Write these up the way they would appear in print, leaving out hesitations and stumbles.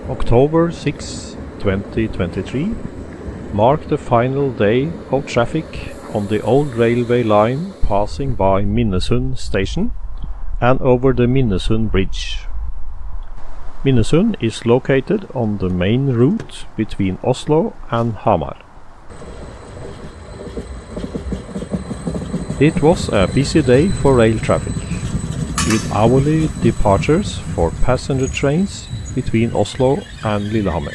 October 6, 2023 marked the final day of traffic on the old railway line passing by Minnesund station and over the Minnesund Bridge. Minnesund is located on the main route between Oslo and Hamar. It was a busy day for rail traffic, with hourly departures for passenger trains between Oslo and Lillehammer.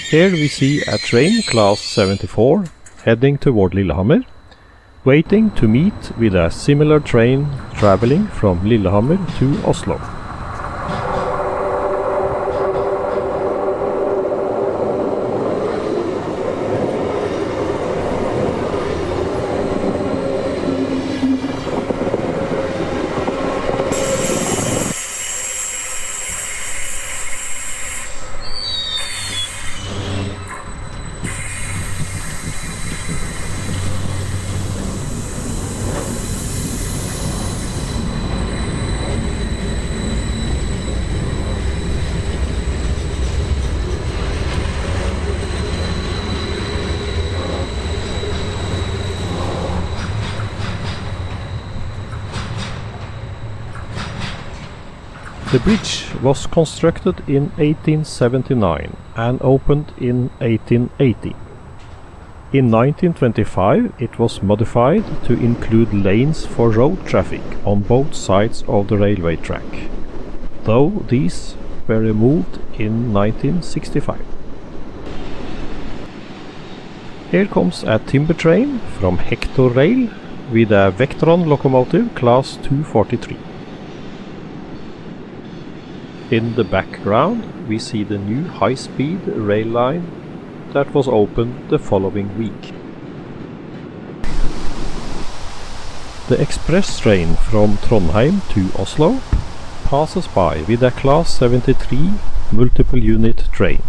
Here we see a train class 74 heading toward Lillehammer, waiting to meet with a similar train traveling from Lillehammer to Oslo. The bridge was constructed in 1879 and opened in 1880. In 1925 it was modified to include lanes for road traffic on both sides of the railway track, though these were removed in 1965. Here comes a timber train from Hector Rail with a Vectron locomotive class 243. In the background we see the new high-speed rail line that was opened the following week. The express train from Trondheim to Oslo passes by with a class 73 multiple unit train.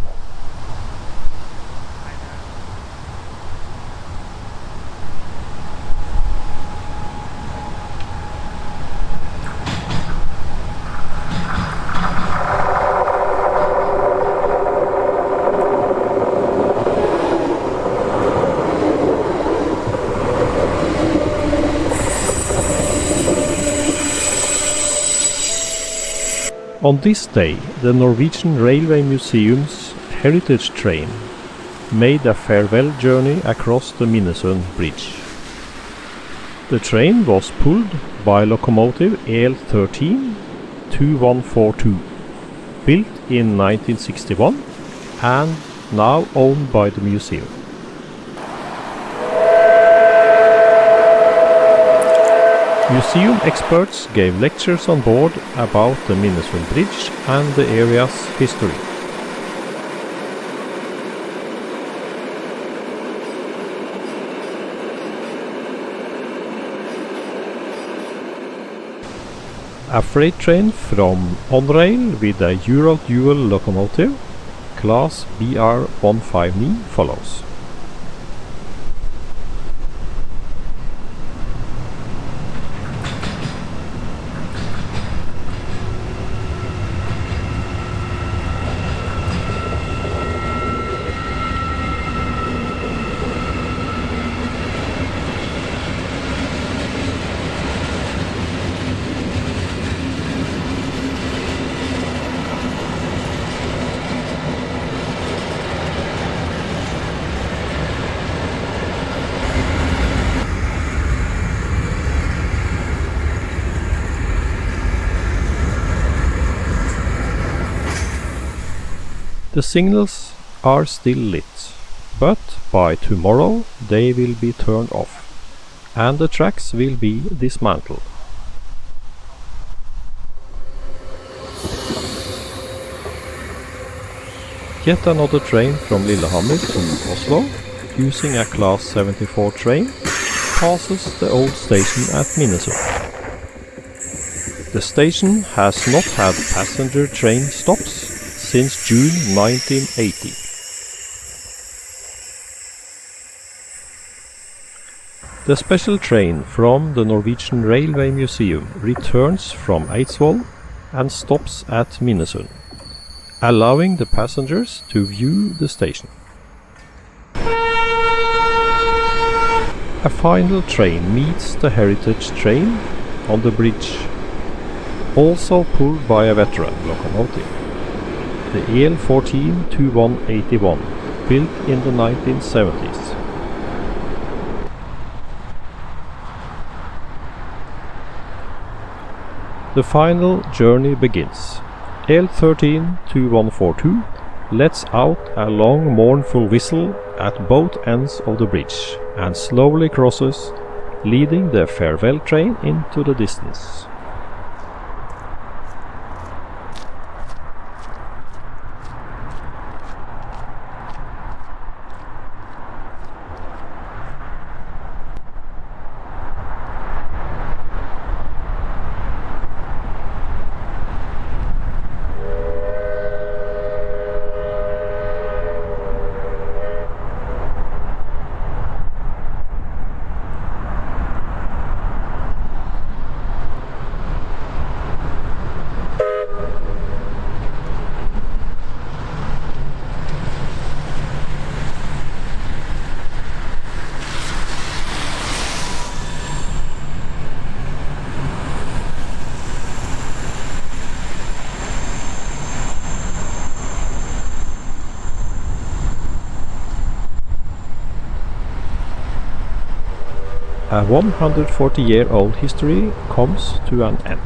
On this day, the Norwegian Railway Museum's heritage train made a farewell journey across the Minnesund Bridge. The train was pulled by locomotive EL13 2142, built in 1961 and now owned by the museum. Museum experts gave lectures on board about the Minnesund Bridge and the area's history. A freight train from Onrail with a Ural dual locomotive, class BR159, follows. The signals are still lit, but by tomorrow they will be turned off, and the tracks will be dismantled. Yet another train from Lillehammer to Oslo, using a class 74 train, passes the old station at Minnesund. The station has not had passenger train stops since June 1980. The special train from the Norwegian Railway Museum returns from Eidsvoll and stops at Minnesund. allowing the passengers to view the station. A final train meets the heritage train on the bridge, also pulled by a veteran locomotive, the EL14-2181, built in the 1970s. The final journey begins. EL13-2142 lets out a long mournful whistle at both ends of the bridge and slowly crosses, leading the farewell train into the distance. A 140-year-old history comes to an end.